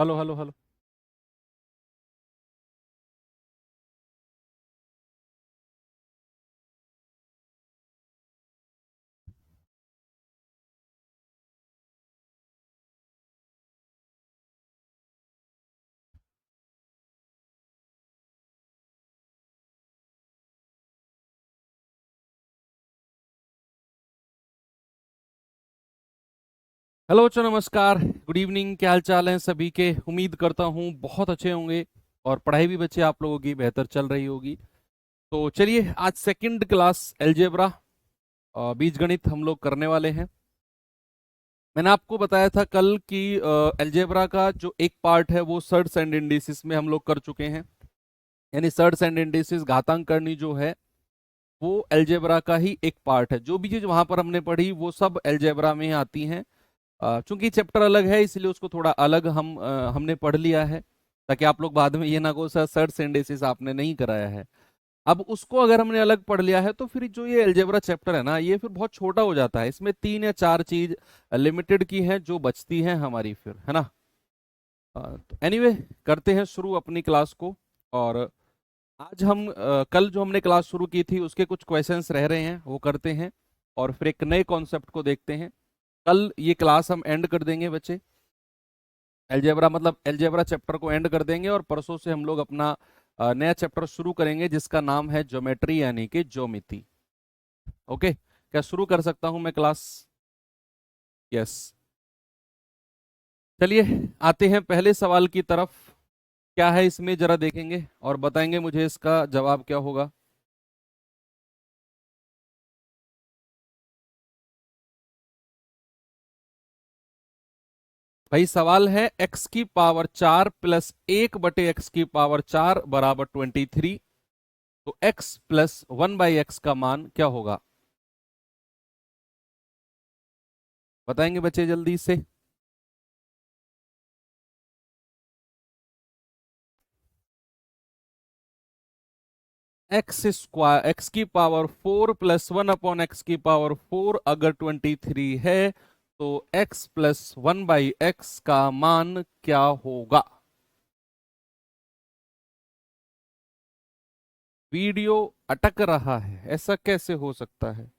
Hello hello hello. Hello बच्चों, नमस्कार, good evening. क्या हाल चाल है सभी के? उम्मीद करता हूँ बहुत अच्छे होंगे और पढ़ाई भी बच्चे आप लोगों की बेहतर चल रही होगी। तो चलिए, आज सेकंड क्लास अलजेब्रा बीजगणित हम लोग करने वाले हैं। मैंने आपको बताया था कल कि अलजेब्रा का जो एक पार्ट है वो सर्ड्स एंड इंडिसेस में हम लोग कर चुके हैं। यानी सर्ड्स एंड इंडिसेस, घातांक करनी जो है वो अलजेब्रा का ही एक पार्ट है। जो भी चीज वहां पर हमने पढ़ी वो सब अलजेब्रा में आती हैं। चूंकि चैप्टर अलग है इसलिए उसको थोड़ा अलग हमने पढ़ लिया है, ताकि आप लोग बाद में ये ना कहो सर सर्च सिंथेसिस आपने नहीं कराया है। अब उसको अगर हमने अलग पढ़ लिया है तो फिर जो ये अलजेब्रा चैप्टर है ना, ये फिर बहुत छोटा हो जाता है। इसमें 3 या 4 चीज लिमिटेड की हैं जो बचती हैं हमारी, फिर है ना। तो एनीवे, करते हैं शुरू अपनी क्लास को। और आज हम कल जो हमने क्लास शुरू की थी उसके कुछ क्वेश्चंस रह रहे हैं, वो करते हैं और फिर एक नए कॉन्सेप्ट को देखते हैं। कल ये क्लास हम एंड कर देंगे बच्चे। अलजेब्रा मतलब अलजेब्रा चैप्टर को एंड कर देंगे और परसों से हम लोग अपना नया चैप्टर शुरू करेंगे जिसका नाम है ज्योमेट्री यानी कि ज्योमिति। ओके, क्या शुरू कर सकता हूं मैं क्लास? यस। चलिए, आते हैं पहले सवाल की तरफ। क्या है इसमें जरा देखेंगे और बताएंगे मुझे इसका जवाब क्या होगा। भाई सवाल है x⁴ + 1/x⁴ बराबर 23। तो x + 1/x का मान क्या होगा? बताएंगे बच्चे जल्दी से। x⁴ अगर 23 है तो x + 1/x का मान क्या होगा? वीडियो अटक रहा है, ऐसा कैसे हो सकता है?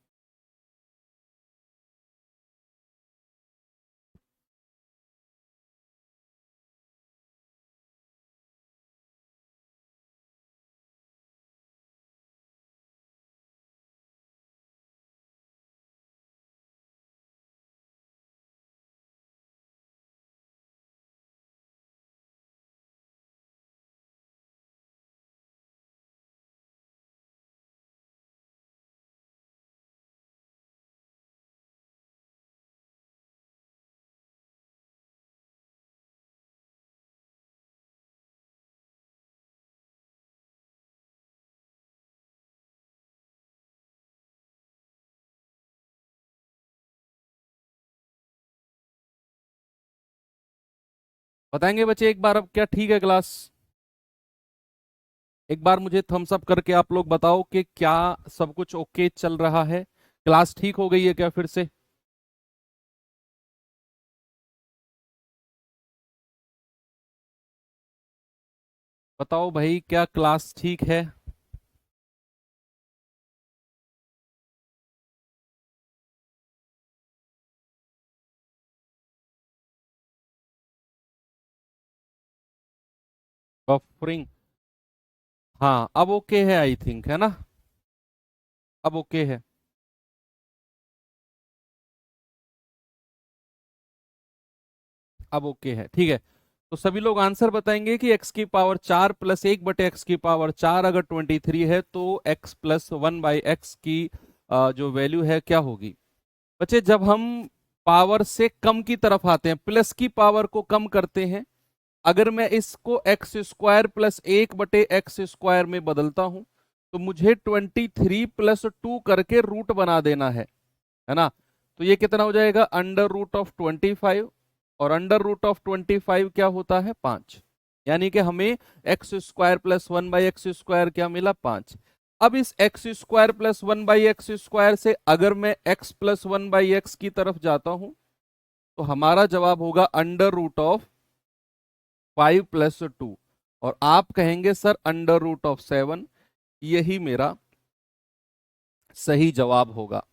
बताएंगे बच्चे एक बार, अब क्या ठीक है क्लास? एक बार मुझे थम्स अप करके आप लोग बताओ कि क्या सब कुछ ओके चल रहा है। क्लास ठीक हो गई है क्या फिर से? बताओ भाई, क्या क्लास ठीक है? बफरिंग। हाँ, अब ओके है आई थिंक, है ना? अब ओके है। अब ओके है, ठीक है। तो सभी लोग आंसर बताएंगे कि x⁴ + 1/x⁴ अगर 23 है तो x + 1/x की जो वैल्यू है क्या होगी? बच्चे, जब हम पावर से कम की तरफ आते हैं, प्लस की पावर को कम करते हैं, अगर मैं इसको x² + 1/x² में बदलता हूं तो मुझे 23 + 2 करके रूट बना देना है ना। तो ये कितना हो जाएगा? √25। और √25 क्या होता है? 5। यानी कि हमें x² + 1/x² क्या मिला? 5। अब इस x² + 1/x² से अगर मैं x + 1/x की तरफ जाता हूं तो हमारा जवाब होगा √25। 5 + 2, और आप कहेंगे सर √7, यही मेरा सही जवाब होगा।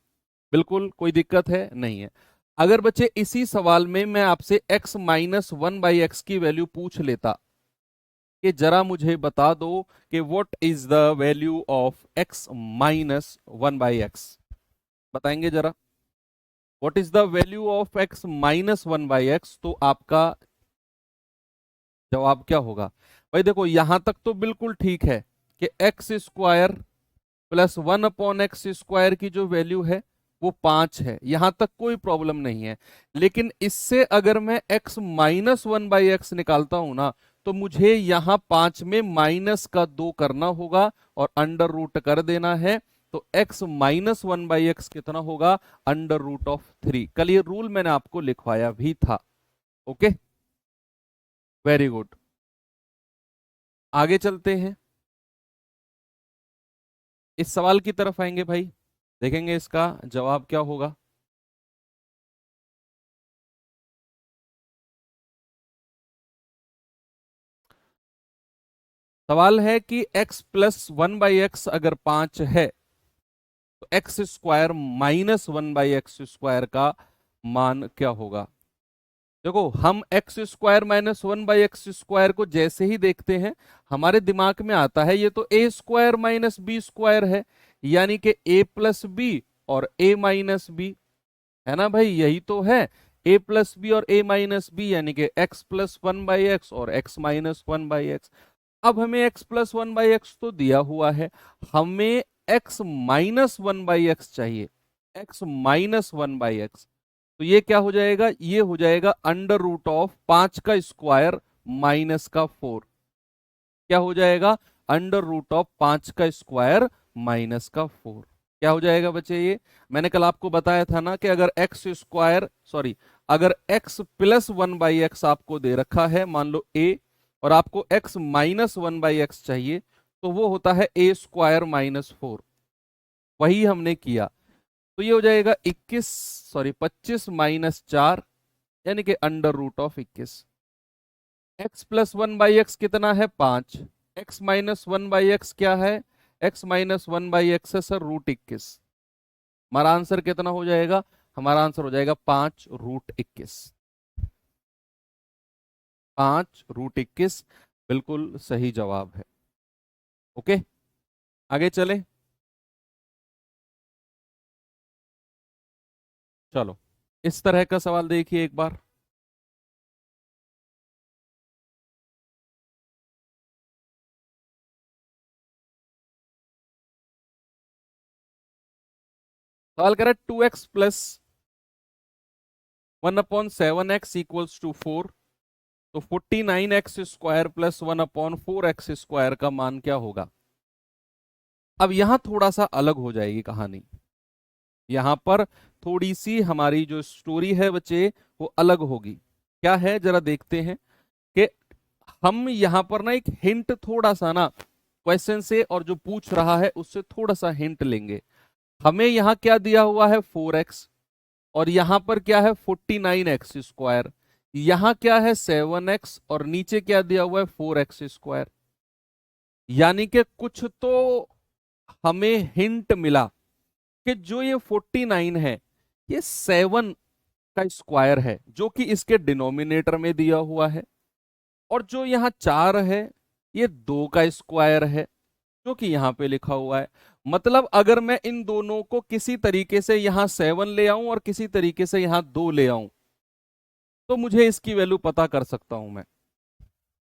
बिल्कुल कोई दिक्कत है नहीं है। अगर बच्चे इसी सवाल में मैं आपसे x - 1/x की वैल्यू पूछ लेता कि जरा मुझे बता दो कि what is the value of x - 1/x, बताएंगे जरा what is the value of x - 1/x, तो आपका जवाब क्या होगा? भाई देखो यहां तक तो बिल्कुल ठीक है कि x² + 1/x² की जो वैल्यू है वो 5 है, यहां तक कोई प्रॉब्लम नहीं है। लेकिन इससे अगर मैं x - 1/x निकालता हूं ना, तो मुझे यहां 5 में -2 करना होगा और अंडर रूट कर देना है। तो x - 1/x कितना होगा? √3। कल ये रूल मैंने आपको लिखवाया भी था। Okay, very good. आगे चलते हैं, इस सवाल की तरफ आएंगे भाई, देखेंगे इसका जवाब क्या होगा। सवाल है कि x + 1/x अगर 5 है तो x² - 1/x² का मान क्या होगा? देखो हम x² - 1/x² को जैसे ही देखते हैं हमारे दिमाग में आता है ये तो a² - b² है, यानी कि a + b और a - b, है ना भाई? यही तो है, a + b और a - b, यानी कि x + 1/x और x - 1/x। अब हमें x + 1/x तो दिया हुआ है, हमें x - 1/x चाहिए, x - 1/x। तो ये क्या हो जाएगा? ये हो जाएगा √5 का स्क्वायर -4। क्या हो जाएगा? √5 का स्क्वायर -4। क्या हो जाएगा बच्चे? ये मैंने कल आपको बताया था ना कि अगर अगर x + 1/x आपको दे रखा है, मान लो a, और आपको x - 1/x चाहिए, तो वो होता है a² - 4। वही हमने किया। तो ये हो जाएगा 25 - 4, यानी कि √21। x + 1/x कितना है? 5। x - 1/x क्या है? x - 1/x है सर √21। हमारा आंसर कितना हो जाएगा? हमारा आंसर हो जाएगा 5√21। 5√21 बिल्कुल सही जवाब है। ओके, आगे चले। चलो इस तरह का सवाल देखिए एक बार। सवाल कह रहा है 2x + 1/7x = 4, तो 49x² + 1/4x² का मान क्या होगा? अब यहां थोड़ा सा अलग हो जाएगी कहानी, यहां पर थोड़ी सी हमारी जो स्टोरी है बच्चे वो अलग होगी। क्या है जरा देखते हैं कि हम यहां पर ना एक हिंट थोड़ा सा ना क्वेश्चन से और जो पूछ रहा है उससे थोड़ा सा हिंट लेंगे। हमें यहां क्या दिया हुआ है? 4x, और यहां पर क्या है? 49x²। यहां क्या है? 7x, और नीचे क्या दिया हुआ है? 4x²। यानी कि कुछ तो हमें हिंट मिला कि जो ये 49 है ये 7 का स्क्वायर है, जो कि इसके डिनोमिनेटर में दिया हुआ है, और जो यहाँ 4 है ये 2 का स्क्वायर है, जो कि यहाँ पे लिखा हुआ है। मतलब अगर मैं इन दोनों को किसी तरीके से यहाँ 7 ले आऊं और किसी तरीके से यहाँ 2 ले आऊं, तो मुझे इसकी वैल्यू पता कर सकता हूं मैं।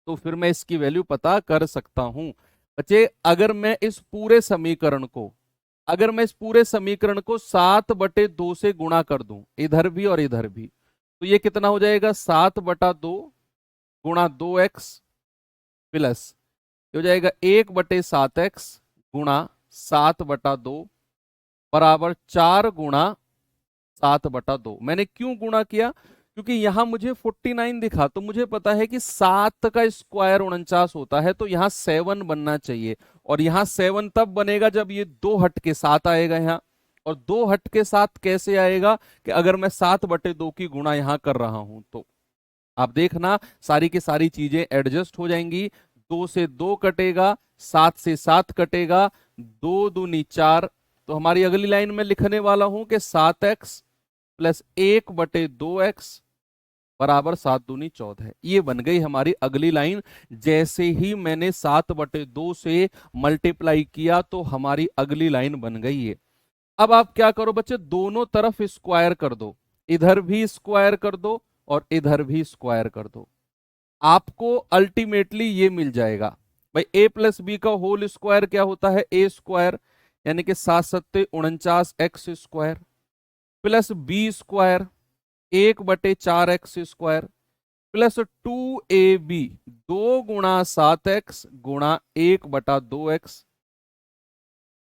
तो फिर मैं इसकी वैल्यू पता कर सकता हूं बच्चे, अगर मैं इस पूरे समीकरण को 7/2 से गुणा कर दूं, इधर भी और इधर भी, तो ये कितना हो जाएगा? 7/2 गुणा 2x प्लस ये हो जाएगा 1/7x गुणा 7/2 बराबर 4 गुणा 7/2। मैंने क्यों गुणा किया? क्योंकि यहां मुझे 49 दिखा, तो मुझे पता है कि 7 का स्क्वायर 49 होता है, तो यहां 7 बनना चाहिए। और यहां 7 तब बनेगा जब ये 2 हट के 7 आएगा यहां। और 2 हट के 7 कैसे आएगा? कि अगर मैं 7/2 की गुणा यहां कर रहा हूं तो आप देखना सारी की सारी चीजें एडजस्ट हो जाएंगी। 2 से 2 कटेगा, 7 से 7 कटेगा, 2 दूनी 4। तो हमारी अगली लाइन में लिखने वाला हूं कि 7x प्लस 1/2x बराबर 7 दूनी 14। ये बन गई हमारी अगली लाइन। जैसे ही मैंने 7/2 से मल्टीप्लाई किया तो हमारी अगली लाइन बन गई है। अब आप क्या करो बच्चे, दोनों तरफ स्क्वायर कर दो, इधर भी स्क्वायर कर दो और इधर भी स्क्वायर कर दो। आपको अल्टीमेटली ये मिल जाएगा भाई, ए प्लस बी का होल स्क्वायर क्या होता है, ए स्क्वायर, यानी कि 7 सत्ते 49 x square plus B square 1/4x square plus 2ab 2 × 7x गुणा 1/2x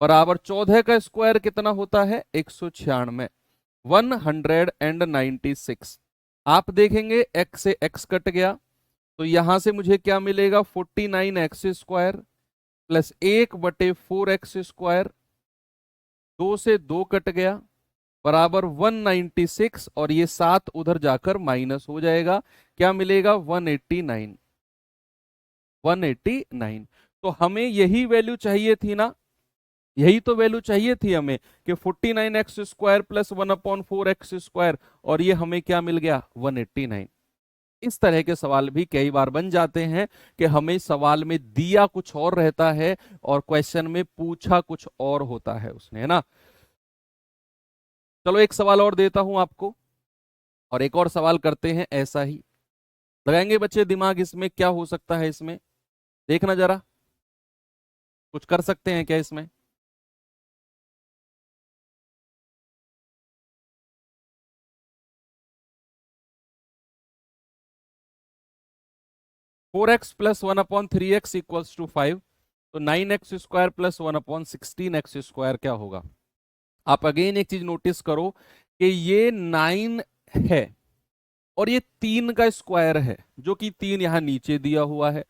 बराबर 14 का स्क्वायर कितना होता है, 196, 196। आप देखेंगे x से x कट गया तो यहां से मुझे क्या मिलेगा, 49x square plus 1/4x square, 2 से 2 कट गया बराबर 196 और ये 7 उधर जाकर माइनस हो जाएगा, क्या मिलेगा 189। 189। तो हमें यही वैल्यू चाहिए थी ना, यही तो वैल्यू चाहिए थी हमें कि 49x square plus 1/4x square, और ये हमें क्या मिल गया 189। इस तरह के सवाल भी कई बार बन जाते हैं कि हमें सवाल में दिया कुछ और रहता है और क्वेश्चन में पूछा कुछ और होता है उसने, है ना। चलो एक सवाल और देता हूं आपको और एक और सवाल करते हैं ऐसा ही। लगाएंगे बच्चे दिमाग, इसमें क्या हो सकता है, इसमें देखना जरा, कुछ कर सकते हैं क्या इसमें। 4x plus 1/3x equals to 5, तो 9x square plus 1/16x square क्या होगा। आप अगेन एक चीज नोटिस करो कि ये 9 है और ये 3 का स्क्वायर है जो कि 3 यहां नीचे दिया हुआ है,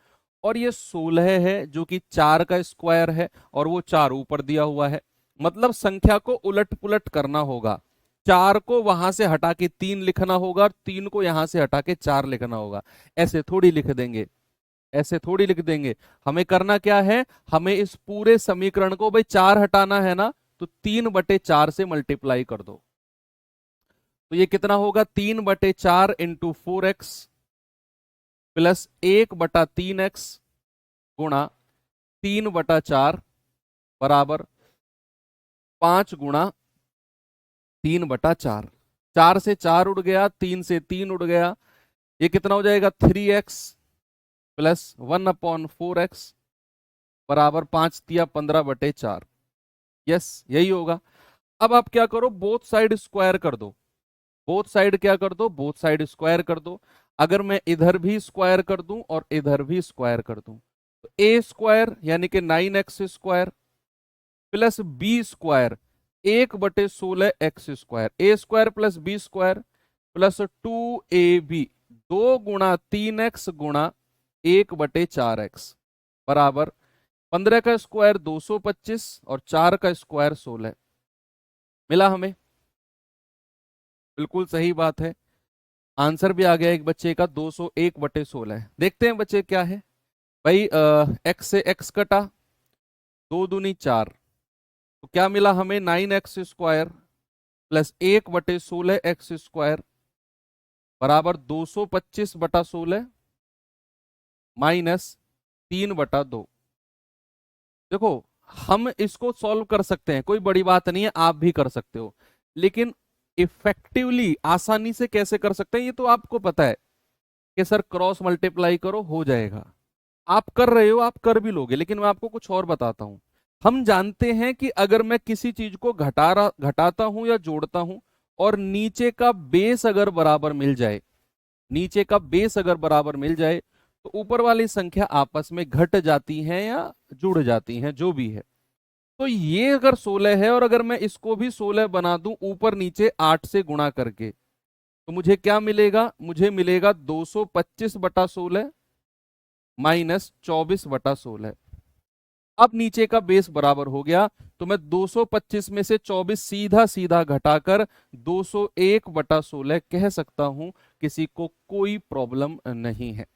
और ये 16 है जो कि 4 का स्क्वायर है और वो 4 ऊपर दिया हुआ है। मतलब संख्या को उलट पुलट करना होगा, 4 को वहां से हटा के 3 लिखना होगा और 3 को यहां से हटा के 4 लिखना होगा। ऐसे थोड़ी लिख देंगे, ऐसे थोड़ी लिख देंगे। हमें करना क्या है, हमें इस पूरे समीकरण को भाई 4 हटाना है ना, तो 3/4 से मल्टीप्लाई कर दो। तो ये कितना होगा, 3/4 इंटू 4x प्लस 1/3x गुणा 3/4 बराबर 5 गुणा 3/4। 4 से 4 उड़ गया, 3 से 3 उड़ गया, ये कितना हो जाएगा 3x प्लस 1/4x बराबर 5 तिया 15/4। यस यही होगा। अब आप क्या करो, बोथ साइड स्क्वायर कर दो, बोथ साइड क्या कर दो, बोथ साइड स्क्वायर कर दो। अगर मैं इधर भी स्क्वायर कर दूं और इधर भी स्क्वायर कर दूं तो ए स्क्वायर यानी कि 9x square plus B square 1/16x square, A square plus B square plus 2ab 2 × 3x गुणा 1/4x बराबर 15 का स्क्वायर 225 और 4 का स्क्वायर 16। मिला हमें, बिल्कुल सही बात है। आंसर भी आ गया एक बच्चे का 201/16। देखते हैं बच्चे क्या है भाई, एक्स से एक्स कटा, 2 दूनी 4, तो क्या मिला हमें 9x square plus 1/16x square बराबर 225/16 माइनस 3/2। देखो हम इसको सॉल्व कर सकते हैं, कोई बड़ी बात नहीं है, आप भी कर सकते हो, लेकिन इफेक्टिवली आसानी से कैसे कर सकते हैं ये तो आपको पता है कि सर क्रॉस मल्टीप्लाई करो हो जाएगा। आप कर रहे हो, आप कर भी लोगे, लेकिन मैं आपको कुछ और बताता हूं। हम जानते हैं कि अगर मैं किसी चीज को घटाता हूं या जोड़ता हूं और नीचे का बेस अगर बराबर मिल जाए, नीचे का बेस अगर बराबर मिल जाए तो ऊपर वाली संख्या आपस में घट जाती हैं या जुड़ जाती हैं, जो भी है। तो ये अगर 16 है और अगर मैं इसको भी 16 बना दूं ऊपर नीचे 8 से गुणा करके, तो मुझे क्या मिलेगा, मुझे मिलेगा 225/16 माइनस 24/16। अब नीचे का बेस बराबर हो गया तो मैं 225 में से 24 सीधा सीधा घटाकर 201/16 कह सकता हूं किसी को कोई प्रॉब्लम नहीं है।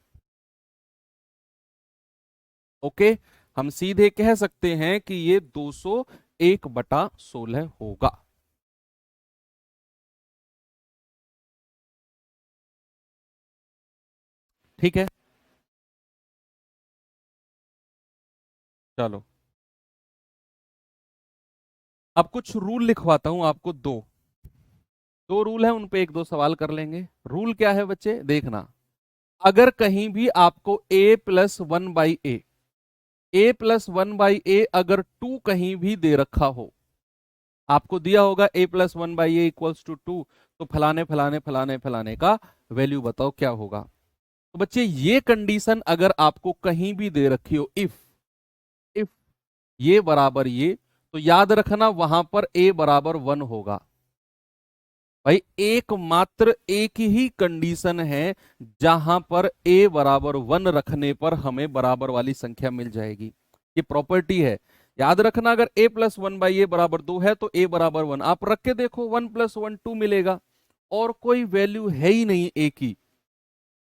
ओके, हम सीधे कह सकते हैं कि ये 201/16 होगा। ठीक है, चलो अब कुछ रूल लिखवाता हूं आपको। दो दो रूल है, उन पे एक दो सवाल कर लेंगे। रूल क्या है बच्चे, देखना। अगर कहीं भी आपको a+1/a अगर 2 कहीं भी दे रखा हो, आपको दिया होगा a+1/a इक्वल्स टू 2, तो फलाने फलाने फलाने फलाने का वैल्यू बताओ क्या होगा। तो बच्चे ये कंडीशन अगर आपको कहीं भी दे रखी हो, इफ ये बराबर ये, तो याद रखना वहां पर a बराबर 1 होगा। भाई एकमात्र एक ही कंडीशन है जहां पर a बराबर 1 रखने पर हमें बराबर वाली संख्या मिल जाएगी। ये प्रॉपर्टी है, याद रखना। अगर a+1/a बराबर 2 है तो a बराबर 1 आप रख के देखो, 1+1 2 मिलेगा। और कोई वैल्यू है ही नहीं a की,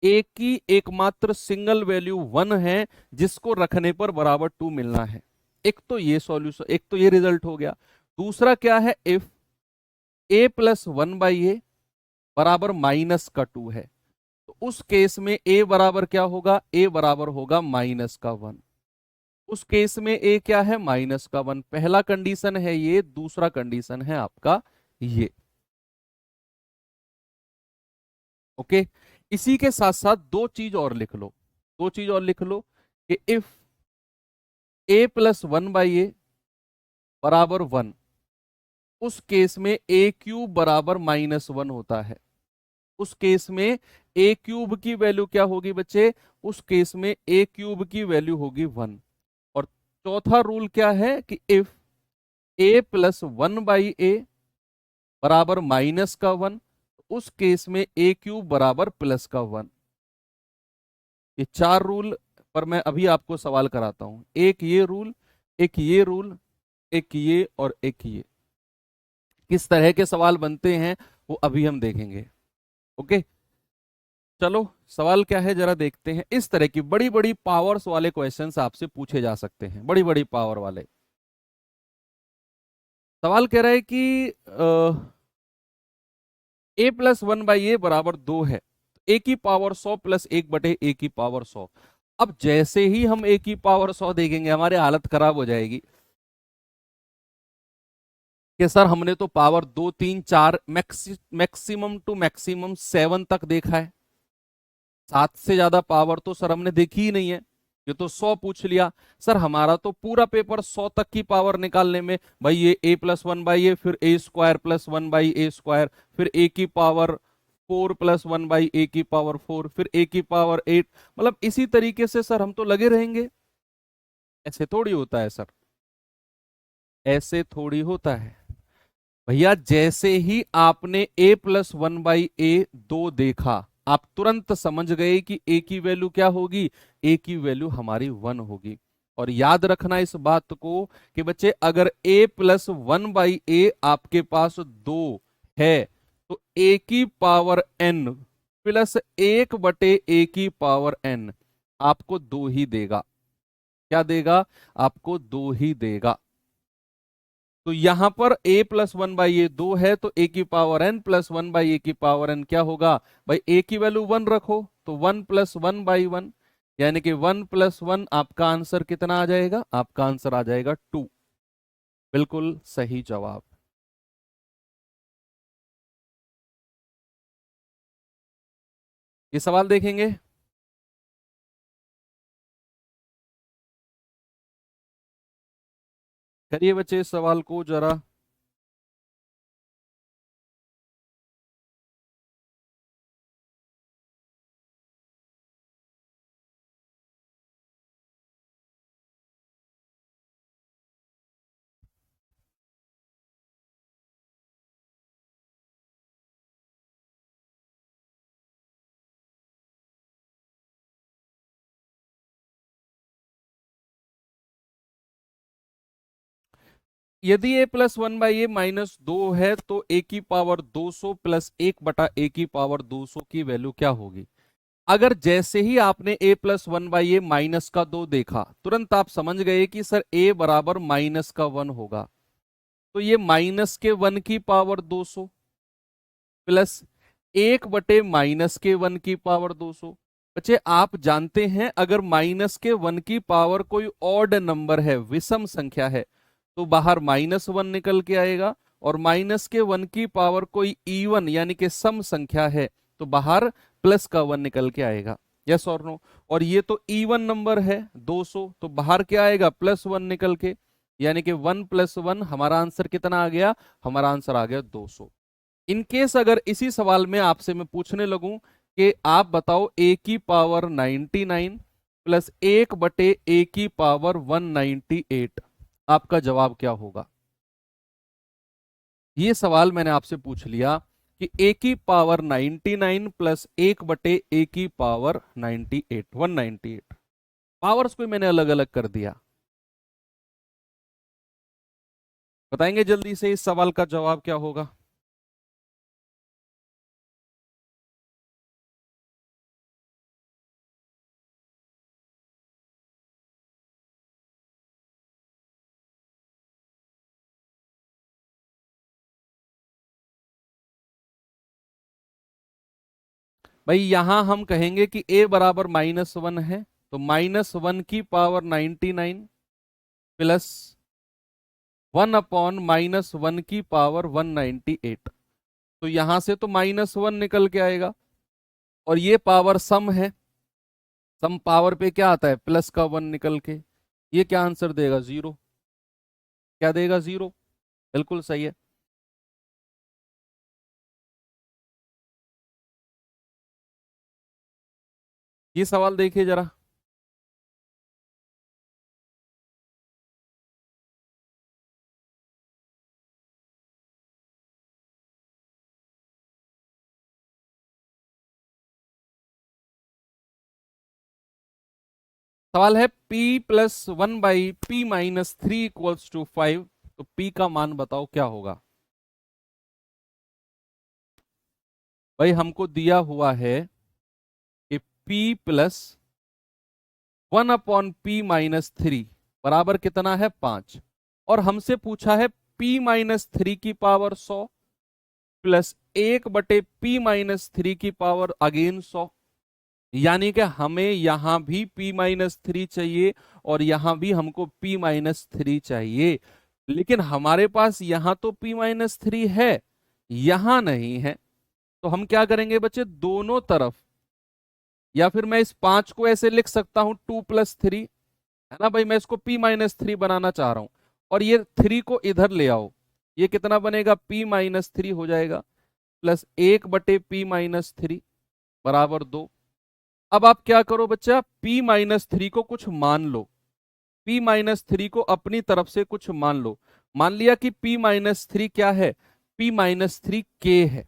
एक ही एकमात्र सिंगल वैल्यू 1 है जिसको रखने पर बराबर 2 मिलना है। एक तो ये सॉल्यूशन, एक तो ये रिजल्ट हो गया। दूसरा क्या है, इफ a+1/a बराबर माइनस का 2 है, तो उस केस में a बराबर क्या होगा, a बराबर होगा -1। उस केस में a क्या है, -1। पहला कंडीशन है ये, दूसरा कंडीशन है आपका ये। ओके, इसी के साथ साथ दो चीज और लिख लो, दो चीज और लिख लो कि इफ a+1/a बराबर 1, उस केस में a³ बराबर -1 होता है। उस केस में a³ की वैल्यू क्या होगी बच्चे, उस केस में a³ की वैल्यू होगी 1। और चौथा रूल क्या है कि इफ a+1/a बराबर -1, उस केस में a³ बराबर +1। ये चार रूल पर मैं अभी आपको सवाल कराता हूं। एक ये रूल, एक ये रूल, एक ये और एक ये। किस तरह के सवाल बनते हैं वो अभी हम देखेंगे। ओके, चलो सवाल क्या है जरा देखते हैं। इस तरह की बड़ी बड़ी पावर्स वाले क्वेश्चंस आपसे पूछे जा सकते हैं, बड़ी बड़ी पावर वाले। सवाल कह रहा है कि a+1/a बराबर 2 है, a की पावर 100 प्लस 1/a की पावर 100। अब जैसे ही हम a की पावर 100 देखेंगे हमारी हालत खराब हो जाएगी कि सर हमने तो पावर 2 3 4 मैक्सिमम टू मैक्सिमम 7 तक देखा है, 7 से ज्यादा पावर तो सर हमने देखी ही नहीं है। ये तो 100 पूछ लिया। सर हमारा तो पूरा पेपर 100 तक की पावर निकालने में, भाई ये a+1/a, फिर a² + 1/a², फिर a की पावर 4 + 1/a की पावर 4, फिर a की पावर 8, मतलब इसी तरीके से सर हम तो लगे रहेंगे। ऐसे थोड़ी होता है सर, ऐसे थोड़ी होता है भैया। जैसे ही आपने a+1/a 2 देखा, आप तुरंत समझ गए कि a की वैल्यू क्या होगी, a की वैल्यू हमारी 1 होगी। और याद रखना इस बात को कि बच्चे अगर a+1/a आपके पास 2 है, तो a की पावर n प्लस 1/a की पावर n आपको 2 ही देगा। क्या देगा, आपको 2 ही देगा। तो यहां पर a+1/a 2 है, तो a की पावर n प्लस 1/a की पावर n क्या होगा, भाई a की वैल्यू 1 रखो, तो 1 + 1/1, यानी कि 1 + 1 आपका आंसर कितना आ जाएगा, आपका आंसर आ जाएगा 2। बिल्कुल सही जवाब। ये सवाल देखेंगे। करिए बच्चे इस सवाल को जरा। यदि a plus one by A minus 2 है तो a की पावर 200 प्लस 1/a की पावर 200 की वैल्यू क्या होगी? अगर जैसे ही आपने a plus one by A minus का 2 देखा, तुरंत आप समझ गए कि सर a बराबर माइनस का 1 होगा। तो ये माइनस के 1 की पावर 200 प्लस 1/-1 की पावर 200। बच्चे आप जानते हैं अगर माइनस के 1 की पावर कोई ऑड नंबर है, विषम संख्या है, तो बाहर -1 निकल के आएगा, और माइनस के 1 की पावर कोई इवन यानी कि सम संख्या है तो बाहर प्लस का 1 निकल के आएगा। यस और नो? और ये तो इवन नंबर है 200, तो बाहर क्या आएगा? +1 निकल के, यानी कि 1 + 1 हमारा आंसर कितना आ गया? हमारा आंसर आ गया 200। इनकेस अगर इसी सवाल में आपसे मैं पूछने लगूं कि आप बताओ a की पावर 99 प्लस 1/a की पावर 198, आपका जवाब क्या होगा? ये सवाल मैंने आपसे पूछ लिया कि a की पावर 99 प्लस 1/a की पावर 98, 198। पावर्स को मैंने अलग अलग कर दिया। बताएंगे जल्दी से इस सवाल का जवाब क्या होगा? भाई यहां हम कहेंगे कि a बराबर -1 है, तो -1 की पावर 99 प्लस 1/-1 की पावर 198। तो यहां से तो -1 निकल के आएगा, और ये पावर सम है, सम पावर पे क्या आता है? प्लस का 1 निकल के। ये क्या आंसर देगा? 0। क्या देगा? 0। बिल्कुल सही है। ये सवाल देखिए जरा। सवाल है p + 1/p - 3 = 5, तो p का मान बताओ क्या होगा? भाई हमको दिया हुआ है कि p + 1/p - 3 बराबर कितना है? 5। और हमसे पूछा है p - 3 की पावर 100 प्लस 1/p - 3 की पावर अगेन 100, यानी कि हमें यहां भी p - 3 चाहिए और यहां भी हमको p - 3 चाहिए। लेकिन हमारे पास यहां तो p - 3 है, यहां नहीं है। तो हम क्या करेंगे बच्चे? दोनों तरफ, या फिर मैं इस 5 को ऐसे लिख सकता हूं 2 + 3, है ना भाई? मैं इसको p - 3 बनाना चाह रहा हूं, और ये 3 को इधर ले आओ। ये कितना बनेगा? p - 3 हो जाएगा, प्लस 1/p - 3 बराबर 2। अब आप क्या करो बच्चा? p - 3 को कुछ मान लो, p - 3 को अपनी तरफ से कुछ मान लो। मान लिया कि p - 3 क्या है? p - 3 k है।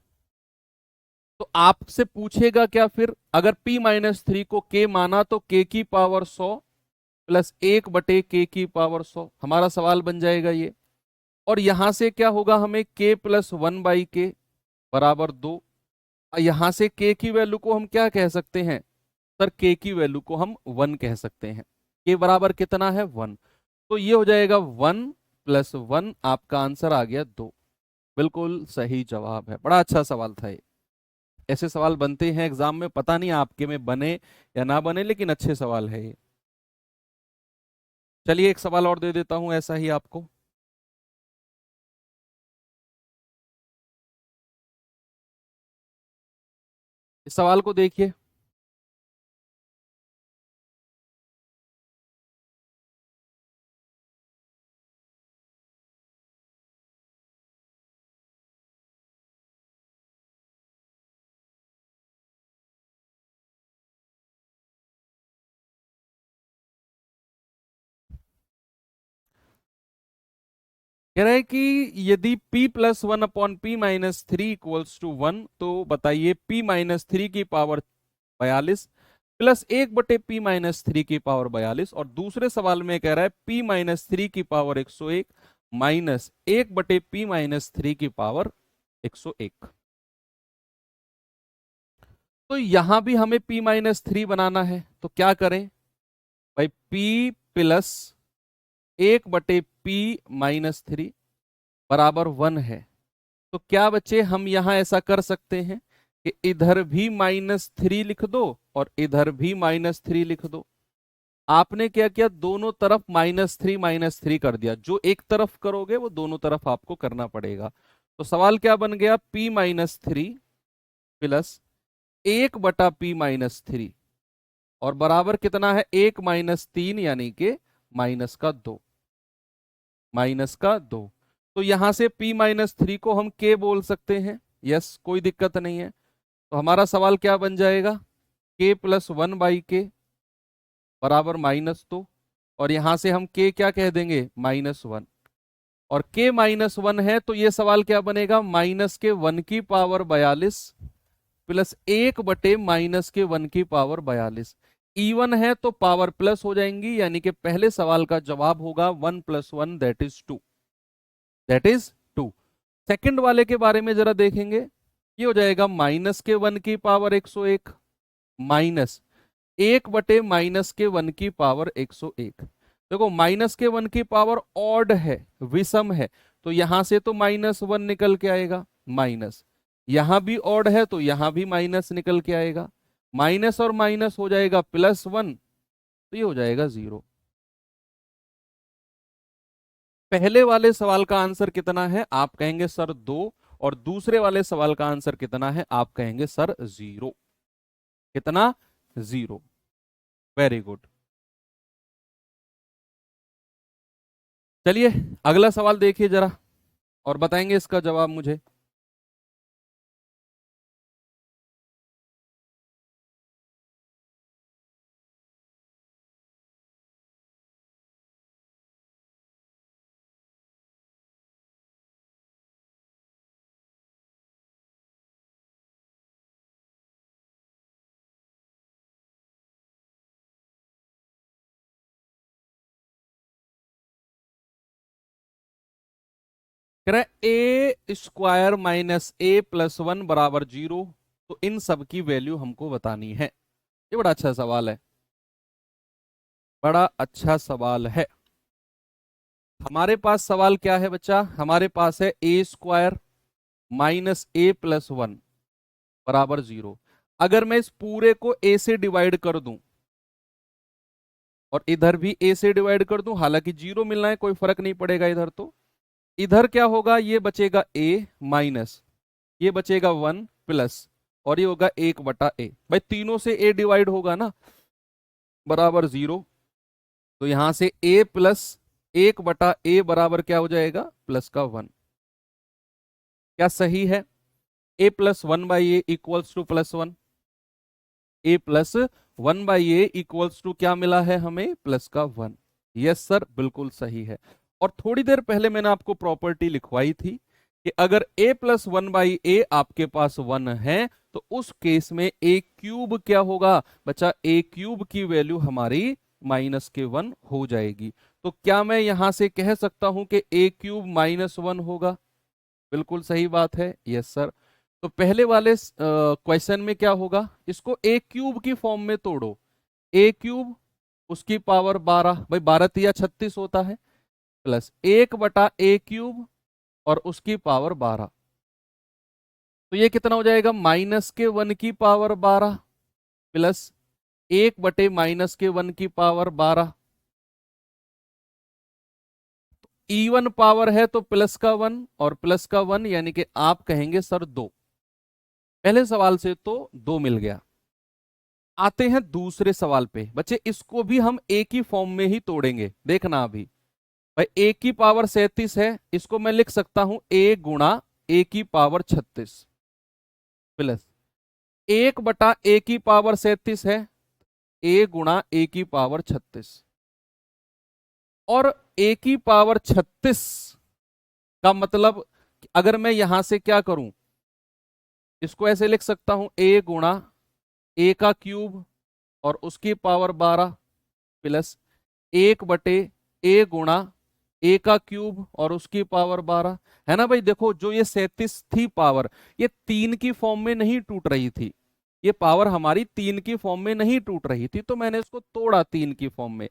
तो आपसे पूछेगा क्या फिर? अगर p - 3 को k माना तो k की पावर 100 प्लस 1/k की पावर 100, हमारा सवाल बन जाएगा ये। और यहां से क्या होगा? हमें k + 1/k बराबर 2। यहां से k की वैल्यू को हम क्या कह सकते हैं? सर k की वैल्यू को हम 1 कह सकते हैं। k बराबर कितना है? 1। तो ये हो जाएगा 1 + 1, आपका आंसर आ गया 2। बिल्कुल सही जवाब है। बड़ा अच्छा सवाल था ये। ऐसे सवाल बनते हैं एग्जाम में, पता नहीं आपके में बने या ना बने, लेकिन अच्छे सवाल है ये। चलिए एक सवाल और दे देता हूं ऐसा ही आपको। इस सवाल को देखिए। कह रहा है कि यदि p + 1/p - 3 = 1, तो बताइए p - 3 की पावर 42 प्लस 1/p - 3 की पावर 42। और दूसरे सवाल में कह रहा है p - 3 की पावर 101 माइनस 1/p-3 की पावर 101। तो यहां भी हमें p-3 बनाना है, तो क्या करें भाई, p प्लस 1/p-3 बराबर 1 है। तो क्या बच्चे, हम यहां ऐसा कर सकते हैं कि इधर भी -3 लिख दो और इधर भी -3 लिख दो। आपने क्या किया, दोनों तरफ -3 कर दिया। जो एक तरफ करोगे वो दोनों तरफ आपको करना पड़ेगा। तो सवाल क्या बन गया, p-3 प्लस 1/p-3 और बराबर कितना है, 1-3 यानी कि -2, -2। तो यहां से p-3 को हम k बोल सकते हैं। यस, कोई दिक्कत नहीं है। तो हमारा सवाल क्या बन जाएगा, k + 1/k बराबर -2, और यहां से हम k क्या कह देंगे, -1। और k -1 है तो ये सवाल क्या बनेगा, -1 की पावर 42 प्लस 1/-1 की पावर 42। इवन है तो पावर प्लस हो जाएंगी, यानी कि पहले सवाल का जवाब होगा 1 + 1 that is 2, that is 2। Second वाले के बारे में जरा देखेंगे। ये हो जाएगा -1 की पावर 101 माइनस 1/-1 की पावर 101। देखो -1 की पावर ऑड है, विषम है, तो यहां से तो -1 निकल के आएगा, माइनस यहां भी ऑड है तो यहां भी माइनस निकल के आएगा, माइनस और माइनस हो जाएगा +1, तो ये हो जाएगा 0। पहले वाले सवाल का आंसर कितना है, आप कहेंगे सर 2, और दूसरे वाले सवाल का आंसर कितना है, आप कहेंगे सर 0। कितना, 0। Very good. चलिए अगला सवाल देखिए जरा और बताएंगे इसका जवाब मुझे। कह रहे a² - a+1 बराबर 0, तो इन सब की वैल्यू हमको बतानी है। ये बड़ा अच्छा सवाल है, बड़ा अच्छा सवाल है। हमारे पास सवाल क्या है बच्चा, हमारे पास है a² - a+1 बराबर 0। अगर मैं इस पूरे को a से डिवाइड कर दूं और इधर भी a से डिवाइड कर दूं, हालांकि 0 मिलना है, कोई फर्क नहीं पड़ेगा इधर, तो इधर क्या होगा, ये बचेगा a माइनस, ये बचेगा 1 प्लस, और ये होगा 1/a। भाई तीनों से a डिवाइड होगा ना, बराबर 0। तो यहां से a प्लस 1/a बराबर क्या हो जाएगा, +1। क्या सही है, a + 1/a = +1, a + 1/a = क्या मिला है हमें, +1। यस सर, बिल्कुल सही है। और थोड़ी देर पहले मैंने आपको प्रॉपर्टी लिखवाई थी कि अगर a + 1/a आपके पास 1 है तो उस केस में a³ क्या होगा बच्चा, a³ की वैल्यू हमारी -1 हो जाएगी। तो क्या मैं यहां से कह सकता हूं कि a³ -1 होगा, बिल्कुल सही बात है, यस सर। तो पहले वाले क्वेश्चन में क्या होगा, इसको a³ की फॉर्म में तोड़ो, a³ उसकी पावर 12, भाई 12×3 = 36 होता है, प्लस 1/a³ और उसकी पावर 12। तो ये कितना हो जाएगा, -1 की पावर 12 प्लस 1/-1 की पावर 12। इवन पावर है तो प्लस का 1 और प्लस का 1, यानी कि आप कहेंगे सर 2। पहले सवाल से तो 2 मिल गया। आते हैं दूसरे सवाल पे बच्चे, इसको भी हम एक ही फॉर्म में ही तोड़ेंगे, देखना अभी। भाई a की पावर 37 है, इसको मैं लिख सकता हूं a गुणा a की पावर 36 प्लस 1/a की पावर 37 है, a गुणा a की पावर 36, और a की पावर 36 का मतलब, अगर मैं यहां से क्या करूं, इसको ऐसे लिख सकता हूं a गुणा a का क्यूब और उसकी पावर 12 प्लस 1/a गुणा ए का क्यूब और उसकी पावर 12, है ना भाई। देखो जो ये 37 थी पावर, ये 3 की फॉर्म में नहीं टूट रही थी, ये पावर हमारी 3 की फॉर्म में नहीं टूट रही थी, तो मैंने इसको तोड़ा 3 की फॉर्म में।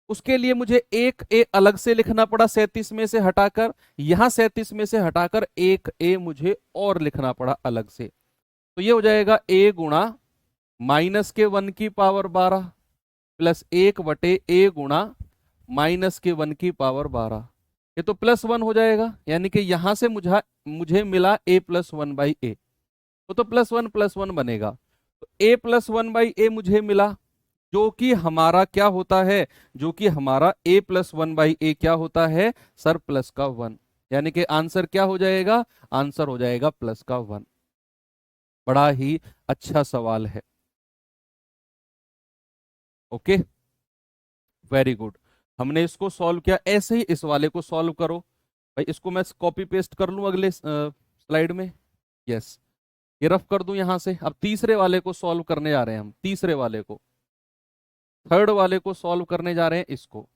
उसके लिए मुझे एक ए अलग से लिखना पड़ा 37 में से हटाकर, यहां 37 में से हटाकर एक ए मुझे और लिखना पड़ा अलग से। तो ये हो जाएगा ए गुणा माइनस के 1 की पावर 12 प्लस 1 बटे ए गुणा माइनस के 1 की पावर 12। ये तो +1 हो जाएगा, यानी कि यहां से मुझे मिला a + 1/a, तो +1 बनेगा। तो a + 1/a मुझे मिला, जो कि हमारा क्या होता है, जो कि हमारा a + 1/a क्या होता है सर, प्लस का 1, यानी कि आंसर क्या हो जाएगा, आंसर हो जाएगा प्लस का 1। बड़ा ही अच्छा सवाल है। Okay, very good. हमने इसको सॉल्व किया, ऐसे ही इस वाले को सॉल्व करो भाई। इसको मैं कॉपी पेस्ट कर लूं अगले स्लाइड में, यस, ये रफ कर दूं यहां से। अब तीसरे वाले को सॉल्व करने जा रहे हैं हम, तीसरे वाले को, थर्ड वाले को सॉल्व करने जा रहे हैं इसको।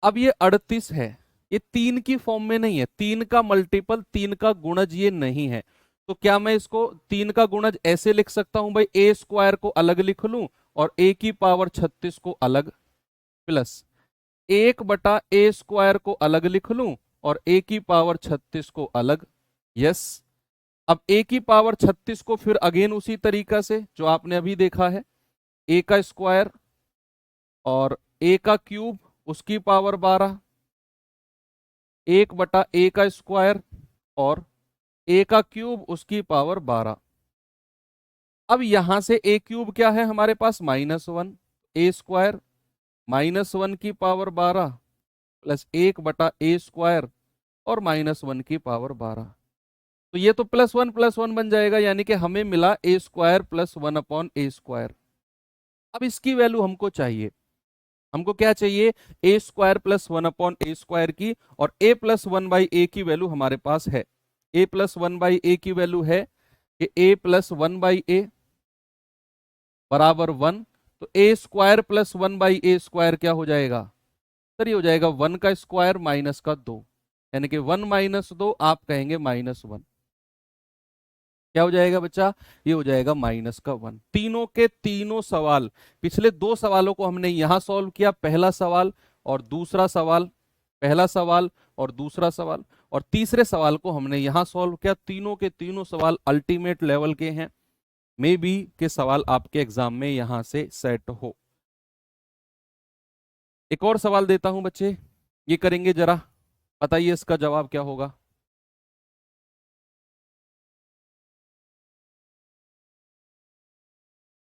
अब ये 38 है, ये 3 की फॉर्म में नहीं है, 3 का मल्टीपल, 3 का गुणज ये नहीं है। तो क्या मैं इसको 3 का गुणज ऐसे लिख सकता हूं भाई, ए स्क्वायर को अलग लिख लूं और ए की पावर 36 को अलग, प्लस 1/a² को अलग लिख लूं और a की पावर 36 को अलग, यस। अब a की पावर 36 को फिर अगेन उसी तरीका से जो आपने अभी देखा है, a का स्क्वायर और a का क्यूब उसकी पावर 12, 1/a का स्क्वायर और a का क्यूब उसकी पावर 12। अब यहां से a क्यूब क्या है हमारे पास, -1, a² -1 की पावर 12 प्लस 1/a² और -1 की पावर 12। तो ये तो +1 बन जाएगा, यानी कि हमें मिला a² + 1/a²। अब इसकी वैल्यू हमको चाहिए, हमको क्या चाहिए, a² + 1/a² की, और a + 1/a की वैल्यू हमारे पास है। a + 1/a की वैल्यू है कि a + 1/a बराबर 1, तो a² + 1/a² क्या हो जाएगा सर, ये हो जाएगा 1 का स्क्वायर माइनस का 2, यानी कि 1 - 2 आप कहेंगे -1। क्या हो जाएगा बच्चा, ये हो जाएगा -1। तीनों के तीनों सवाल, पिछले 2 सवालों को हमने यहां सॉल्व किया, पहला सवाल और दूसरा सवाल, पहला सवाल और दूसरा सवाल, और तीसरे सवाल को हमने यहां सॉल्व किया। तीनों के तीनों सवाल अल्टीमेट लेवल के हैं, मे बी के सवाल आपके एग्जाम में यहां से सेट हो। एक और सवाल देता हूं बच्चे, ये करेंगे जरा, बताइए इसका जवाब क्या होगा।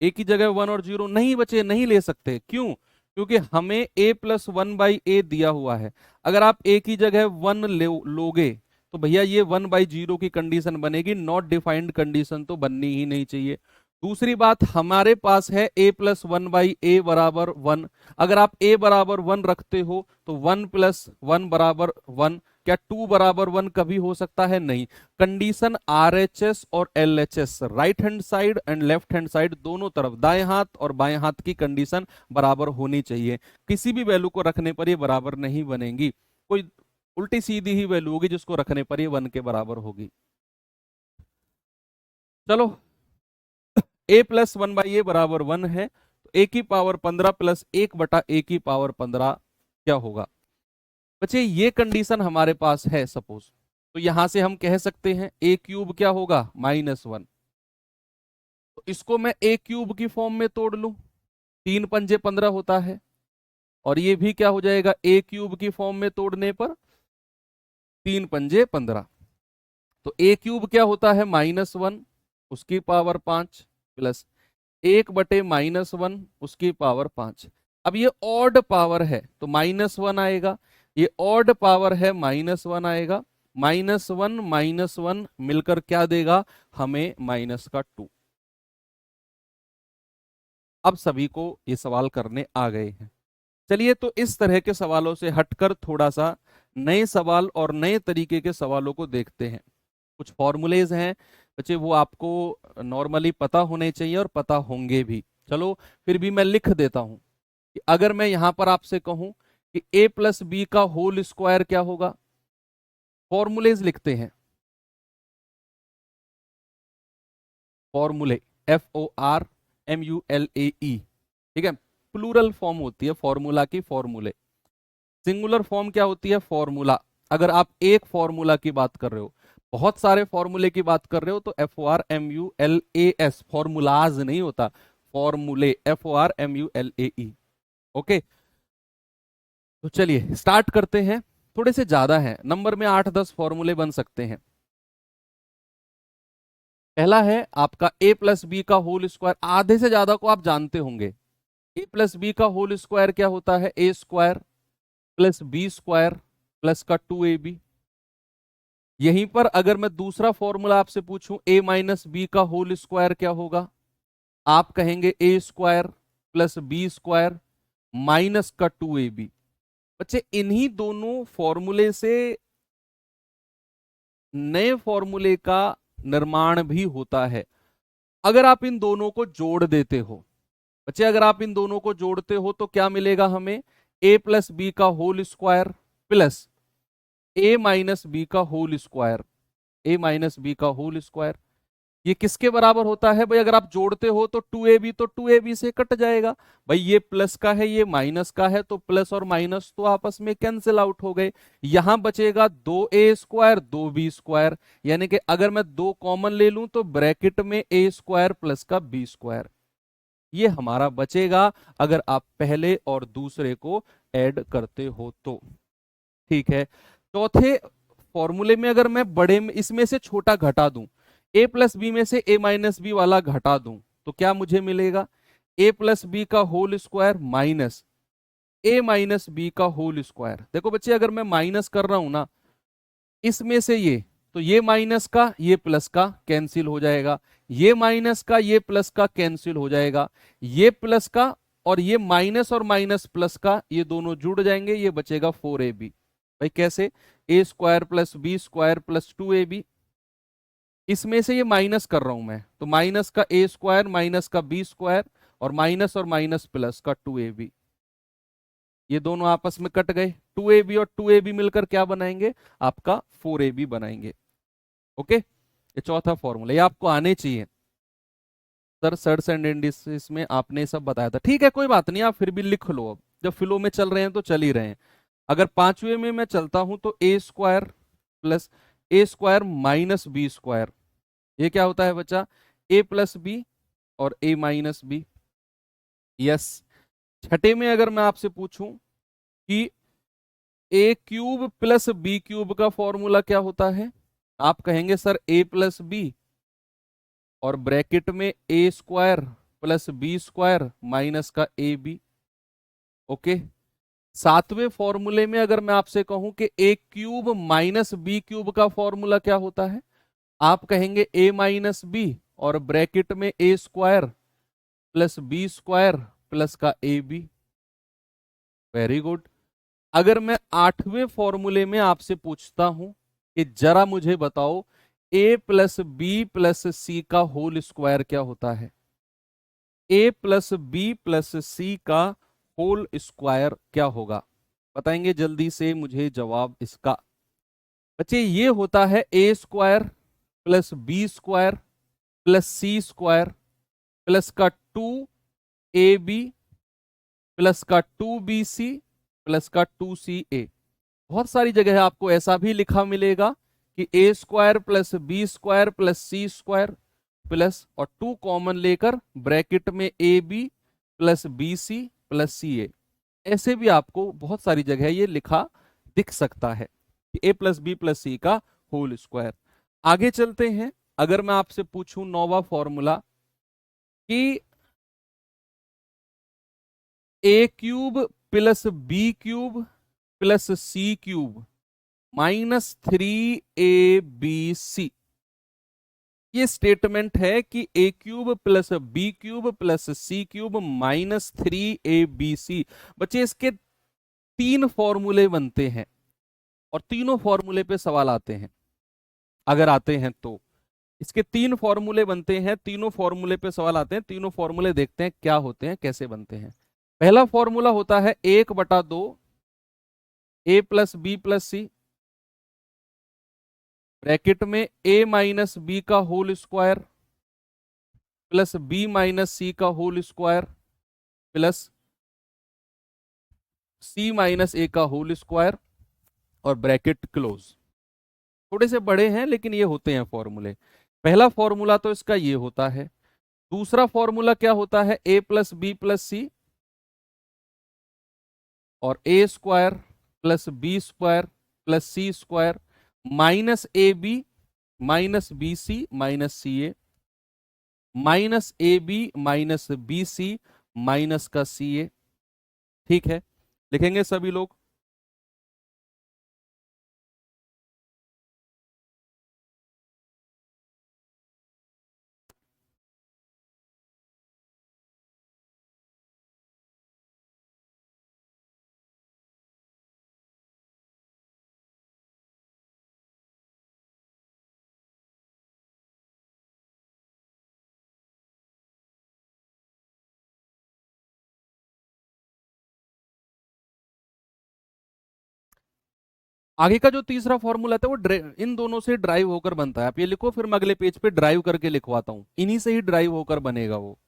ए की जगह 1 और 0 नहीं बचे, नहीं ले सकते, क्यों, क्योंकि हमें a + 1/a दिया हुआ है। अगर आप a की जगह 1 लोगे तो भैया ये 1/0 की कंडीशन बनेगी, नॉट डिफाइंड कंडीशन तो बननी ही नहीं चाहिए। दूसरी बात, हमारे पास है a + 1/a बराबर 1। अगर आप a बराबर 1 रखते हो तो 1 + 1 बराबर 1, क्या 2 बराबर 1 कभी हो सकता है, नहीं। कंडीशन RHS और LHS, right hand side and left hand side, दोनों तरफ दाएं हाथ और बाएं हाथ की कंडीशन बराबर होनी चाहिए। किसी भी वैल्यू को रखने पर ये बराबर नहीं बनेंगी, कोई उल्टी सीधी ही वैल्यू होगी जिसको रखने पर ये 1 के बराबर होगी। चलो, a + 1/a बराबर 1 है, तो a की पावर 15 प्लस 1/a की पावर 15 क्या होगा बच्चे, ये कंडीशन हमारे पास है सपोज, तो यहां से हम कह सकते हैं a³ क्या होगा, -1। तो इसको मैं a³ की फॉर्म में तोड़ लूं, 3 पंजे 15 होता है, और ये भी क्या हो जाएगा, a³ की फॉर्म में तोड़ने पर 3 पंजे 15। तो a³ क्या होता है, -1 उसकी पावर 5 प्लस 1/-1 उसकी पावर 5। अब ये ऑड पावर है तो -1 आएगा, ये ऑड पावर है -1 आएगा, -1 मिलकर क्या देगा हमें, -2। अब सभी को ये सवाल करने आ गए हैं। चलिए, तो इस तरह के सवालों से हटकर थोड़ा सा नए सवाल और नए तरीके के सवालों को देखते हैं। कुछ फॉर्मूलेज हैं बच्चे, वो आपको नॉर्मली पता होने चाहिए और पता होंगे भी। चलो फिर भी मैं लिख देता हूं कि अगर मैं यहां पर आपसे कहूं कि a प्लस बी का होल स्क्वायर क्या होगा। फॉर्मूलेज लिखते हैं, फॉर्मूले, FORMULAE, ठीक है। प्लूरल फॉर्म होती है फॉर्मूला की, फॉर्मूले। सिंगुलर फॉर्म क्या होती है, फॉर्मूला। अगर आप एक फॉर्मूला की बात कर रहे हो, बहुत सारे फॉर्मूले की बात कर रहे हो, तो FORMULAS, फॉर्मूलाज नहीं होता, फॉर्मूले, FORMULAE। ओके, तो चलिए स्टार्ट करते हैं। थोड़े से ज्यादा हैं नंबर में, 8-10 फॉर्मूले बन सकते हैं। पहला है आपका a प्लस बी का होल स्क्वायर, आधे से ज्यादा को आप जानते होंगे। a प्लस बी का होल स्क्वायर क्या होता है, a square plus B square plus का 2ab। यहीं पर अगर मैं दूसरा फॉर्मूला आपसे पूछूं, a माइनस बी का होल स्क्वायर क्या होगा, आप कहेंगे a square plus B square minus का 2ab। बच्चे इन्हीं दोनों फॉर्मूले से नए फॉर्मूले का निर्माण भी होता है। अगर आप इन दोनों को जोड़ देते हो बच्चे, अगर आप इन दोनों को जोड़ते हो तो क्या मिलेगा हमें, a प्लस बी का whole square plus a minus B का whole square, a minus B का होल स्क्वायर। ये किसके बराबर होता है भाई, अगर आप जोड़ते हो तो 2ab, तो 2ab से कट जाएगा भाई, ये प्लस का है ये माइनस का है, तो प्लस और माइनस तो आपस में कैंसिल आउट हो गए। यहां बचेगा 2a स्क्वायर 2b स्क्वायर, यानी कि अगर मैं दो कॉमन ले लूं तो ब्रैकेट में a स्क्वायर प्लस का b स्क्वायर, ये हमारा बचेगा अगर आप पहले और दूसरे को ऐड करते हो तो। ठीक है, चौथे फॉर्मूले में अगर मैं बड़े में इसमें से छोटा घटा दूं, a प्लस बी में से a माइनस बी वाला घटा दूं, तो क्या मुझे मिलेगा, a प्लस बी का whole square minus a minus B का होल स्क्वायर। देखो बच्चे, अगर मैं माइनस कर रहा हूं ना इसमें से ये, तो ये माइनस का ये प्लस का कैंसिल हो जाएगा, ये माइनस का ये प्लस का कैंसिल हो जाएगा, ये प्लस का और ये माइनस और माइनस प्लस का ये दोनों जुड़ जाएंगे, ये बचेगा 4ab। भाई कैसे, a square plus B square plus 2ab, इसमें से ये माइनस कर रहा हूं मैं, तो माइनस का a स्क्वायर माइनस का b स्क्वायर और माइनस प्लस का 2ab, ये दोनों आपस में कट गए, 2ab और 2ab मिलकर क्या बनाएंगे, आपका 4ab बनाएंगे। ओके, ये चौथा फॉर्मूला, ये आपको आने चाहिए सर, सर्ट्स एंड इंडिसेस में आपने सब बताया था। ठीक है कोई बात नहीं, आप फिर भी लिख लो, अब जब फ्लो में चल रहे हैं तो चल ही रहे हैं। अगर पांचवे में मैं चलता हूं तो a square plus a square minus b square, ये क्या होता है बच्चा, a प्लस बी और a माइनस बी। यस, छठे में अगर मैं आपसे पूछूं कि a cube plus B cube का फॉर्मूला क्या होता है, आप कहेंगे सर a प्लस बी और ब्रैकेट में a square plus B square minus का ए बी। ओके, सातवें फॉर्मूले में अगर मैं आपसे कहूं कि a cube minus B cube का फॉर्मूला क्या होता है, आप कहेंगे a माइनस बी और ब्रैकेट में a square plus B square plus का ए बी। Very good. अगर मैं आठवें फॉर्मूले में आपसे पूछता हूं कि जरा मुझे बताओ a प्लस बी प्लस सी का होल स्क्वायर क्या होता है, a प्लस बी प्लस सी का होल स्क्वायर क्या होगा, बताएंगे जल्दी से मुझे जवाब इसका। बच्चे ये होता है a square plus B square plus C square plus का 2ab प्लस का 2bc प्लस का 2ca। बहुत सारी जगह आपको ऐसा भी लिखा मिलेगा कि a square plus B square plus C square plus और 2 कॉमन लेकर ब्रैकेट में A B plus B C plus C A. ऐसे भी आपको बहुत सारी जगह ये लिखा दिख सकता है कि a प्लस बी प्लस सी का होल स्क्वायर। आगे चलते हैं, अगर मैं आपसे पूछूं नौवां फॉर्मूला कि a cube plus B cube plus C cube -3abc, ये स्टेटमेंट है कि a cube plus B cube plus C cube -3abc। बच्चे इसके 3 फॉर्मूले बनते हैं और तीनों फॉर्मूले पे सवाल आते हैं, अगर आते हैं तो इसके 3 फॉर्मूले बनते हैं, तीनों फॉर्मूले पे सवाल आते हैं। तीनों फॉर्मूले देखते हैं क्या होते हैं, कैसे बनते हैं। पहला फॉर्मूला होता है 1/2 A plus B plus C, bracket में ए माइनस बी का whole square plus B minus C का whole square plus C minus A का होल स्क्वायर और ब्रैकेट क्लोज। थोड़े से बड़े हैं लेकिन ये होते हैं फॉर्मूले। पहला फॉर्मूला तो इसका ये होता है। दूसरा फॉर्मूला क्या होता है, A plus B plus C और A square plus B square plus C square minus A B minus B C minus C A minus A B minus B C minus का सी ए। ठीक है, लिखेंगे सभी लोग। आगे का जो तीसरा फॉर्मूला था वो इन दोनों से ड्राइव होकर बनता है। आप ये लिखो, फिर मैं अगले पेज पे ड्राइव करके लिखवाता हूं, इन्हीं से ही ड्राइव होकर बनेगा वो।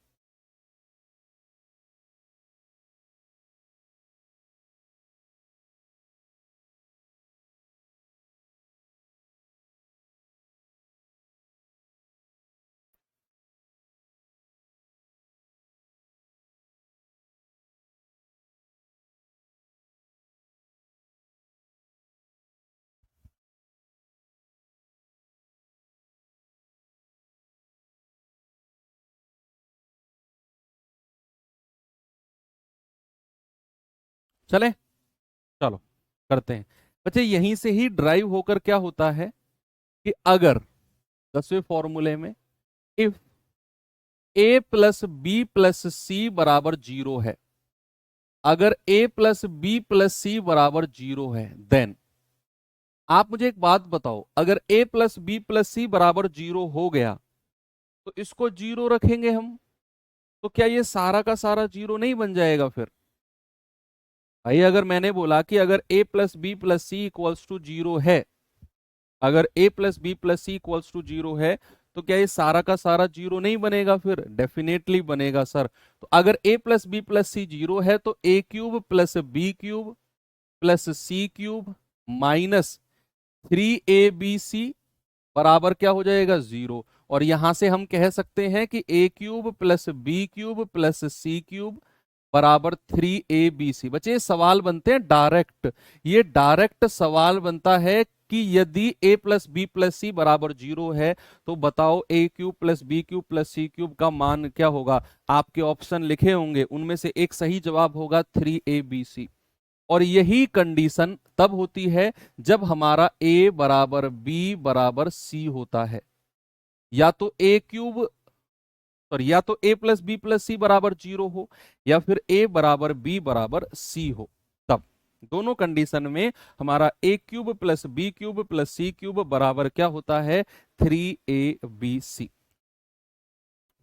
चले, चलो करते हैं बच्चे। यहीं से ही ड्राइव होकर क्या होता है कि अगर 10वें फॉर्मूले में if A plus B plus सी बराबर 0 है, अगर ए प्लस बी प्लस सी बराबर 0 है, देन आप मुझे एक बात बताओ, अगर ए प्लस बी प्लस सी बराबर 0 हो गया तो इसको 0 रखेंगे हम, तो क्या ये सारा का सारा 0 नहीं बन जाएगा फिर? भाई अगर मैंने बोला कि अगर A plus B plus C equals to 0 है, अगर A plus B plus C equals to 0 है, तो क्या ये सारा का सारा 0 नहीं बनेगा? फिर डेफिनेटली बनेगा सर। तो अगर A plus B plus C 0 है तो A cube plus B cube plus C cube minus 3abc बराबर क्या हो जाएगा? 0। और यहां से हम कह सकते हैं कि A cube plus B cube plus C cube बराबर 3abc। बच्चे ये सवाल बनते हैं डायरेक्ट, ये डायरेक्ट सवाल बनता है कि यदि a प्लस बी प्लस सी बराबर 0 है तो बताओ a cube plus B cube plus C cube का मान क्या होगा? आपके ऑप्शन लिखे होंगे, उनमें से एक सही जवाब होगा 3abc। और यही कंडीशन तब होती है जब हमारा a बराबर b बराबर c होता है। या तो a क्यूब, सॉरी, या तो a प्लस बी प्लस सी बराबर 0 हो या फिर a बराबर b बराबर c हो। तब दोनों कंडीशन में हमारा a cube plus B cube plus C cube बराबर क्या होता है? 3abc।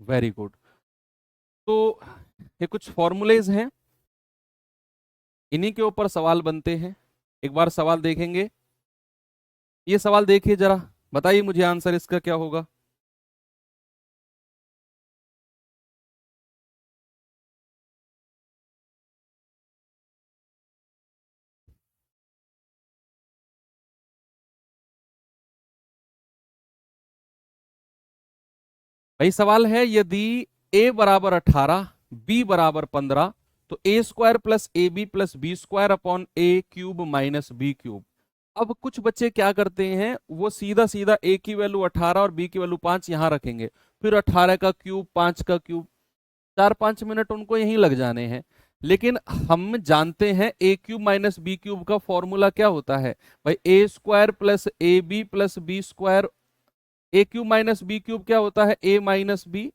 Very good. तो ये कुछ फॉर्मूलेज हैं, इन्हीं के ऊपर सवाल बनते हैं। एक बार सवाल देखेंगे, ये सवाल देखिए जरा, बताइए मुझे आंसर इसका क्या होगा। भाई सवाल है, यदि a बराबर 18 b बराबर 15 तो A square plus A B plus B square upon A cube minus B cube. अब कुछ बच्चे क्या करते हैं, वो सीधा सीधा a की वैल्यू 18 और b की वैल्यू 5 यहां रखेंगे, फिर 18 का क्यूब 5 का क्यूब, 4-5 मिनट उनको यहीं लग जाने हैं। लेकिन हम जानते हैं A cube minus B cube का फॉर्मूला क्या होता है भाई, A square plus A B plus B square. A cube minus B cube क्या होता है? ए माइनस बी,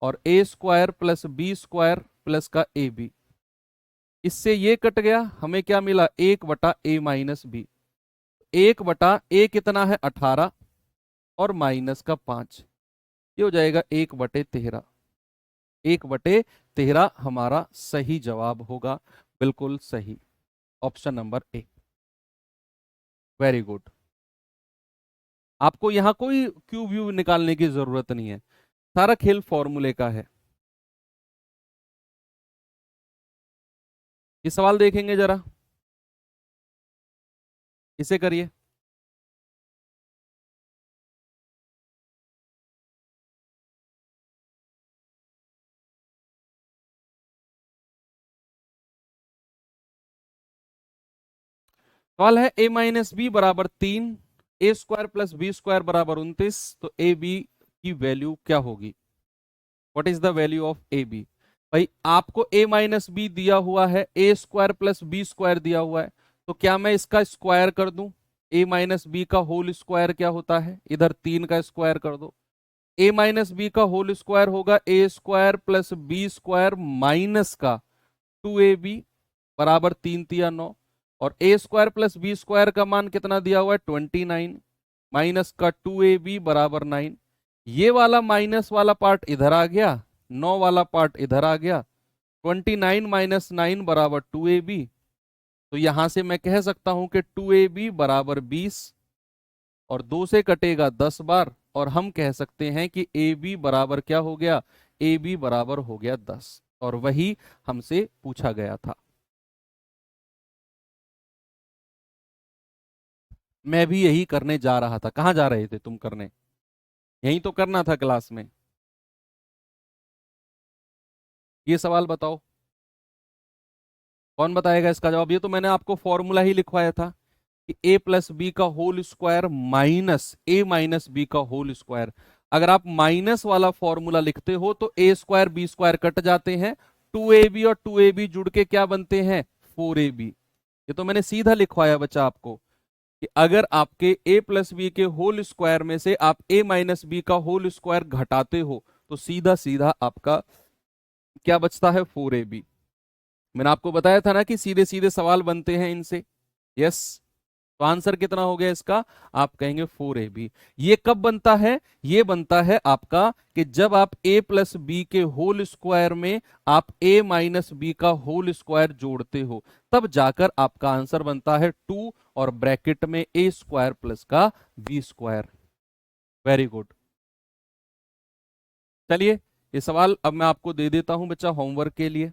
और A square plus B square plus का ए बी। इससे ये कट गया, हमें क्या मिला? 1/a minus B. 1/a कितना है? 18 और माइनस का 5, ये हो जाएगा 1/13। 1/13 हमारा सही जवाब होगा, बिल्कुल सही। Option number A. Very good. आपको यहां कोई क्यूब व्यू निकालने की जरूरत नहीं है, सारा खेल फॉर्मूले का है। ये सवाल देखेंगे जरा, इसे करिए। सवाल है ए माइनस बी बराबर 3, a square plus B square बराबर 29, तो ए बी की वैल्यू क्या होगी? What is the value of a b? भाई आपको ए माइनस बी दिया हुआ है, a square plus B square दिया हुआ है, तो क्या मैं इसका स्क्वायर कर दूं? ए माइनस बी का होल स्क्वायर क्या होता है? इधर 3 का स्क्वायर कर दो। ए माइनस बी का होल स्क्वायर होगा A square plus B square minus का 2ab बराबर 3 × 3 = 9, और A square plus B square का मान कितना दिया हुआ है? 29 माइनस का 2ab बराबर 9। ये वाला माइनस वाला पार्ट इधर आ गया, 9 वाला पार्ट इधर आ गया, 29 माइनस 9 बराबर 2ab। तो यहां से मैं कह सकता हूं कि 2ab बराबर 20, और 2 से कटेगा 10 बार, और हम कह सकते हैं कि ए बी बराबर क्या हो गया? ए बी बराबर हो गया 10, और वही हमसे पूछा गया था। मैं भी यही करने जा रहा था। कहां जा रहे थे तुम करने? यही तो करना था क्लास में। ये सवाल बताओ, कौन बताएगा इसका जवाब? ये तो मैंने आपको फॉर्मूला ही लिखवाया था कि ए प्लस बी का होल स्क्वायर माइनस ए माइनस बी का होल स्क्वायर। अगर आप माइनस वाला फॉर्मूला लिखते हो तो A square B square cut जाते हैं, 2ab और 2ab जुड़ के क्या बनते हैं? 4ab। ये तो मैंने सीधा लिखवाया बच्चा आपको कि अगर आपके ए प्लस बी के होल स्क्वायर में से आप ए माइनस बी का होल स्क्वायर घटाते हो तो सीधा सीधा आपका क्या बचता है? 4ab। मैंने आपको बताया था ना कि सीधे सीधे सवाल बनते हैं इनसे। यस, तो आंसर कितना हो गया इसका? आप कहेंगे 4ab। ये कब बनता है? ये बनता है आपका कि जब आप a प्लस बी के होल स्क्वायर में आप a माइनस बी का होल स्क्वायर जोड़ते हो, तब जाकर आपका आंसर बनता है 2 और ब्रैकेट में a स्क्वायर प्लस का b स्क्वायर। Very good. चलिए, ये सवाल अब मैं आपको दे देता हूं बच्चा होमवर्क के लिए,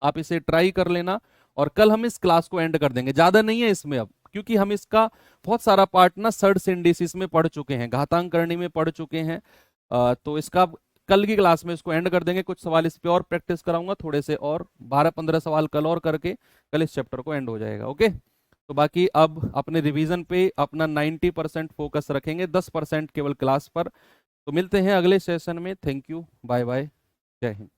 आप इसे ट्राई कर लेना, और कल हम इस क्लास को एंड कर देंगे। ज्यादा नहीं है इसमें अब, क्योंकि हम इसका बहुत सारा पार्ट ना सर्ड सिंडिसिस में पढ़ चुके हैं, घातांक करने में पढ़ चुके हैं। तो इसका कल की क्लास में इसको एंड कर देंगे। कुछ सवाल इस पे और प्रैक्टिस कराऊंगा, थोड़े से और 12-15 सवाल कल और करके कल इस चैप्टर को एंड हो जाएगा। ओके, तो बाकी अब अपने रिवीजन पे अपना 90% फोकस रखेंगे, 10% केवल क्लास पर। तो मिलते हैं अगले सेशन में। थैंक यू, बाय बाय, जय हिंद।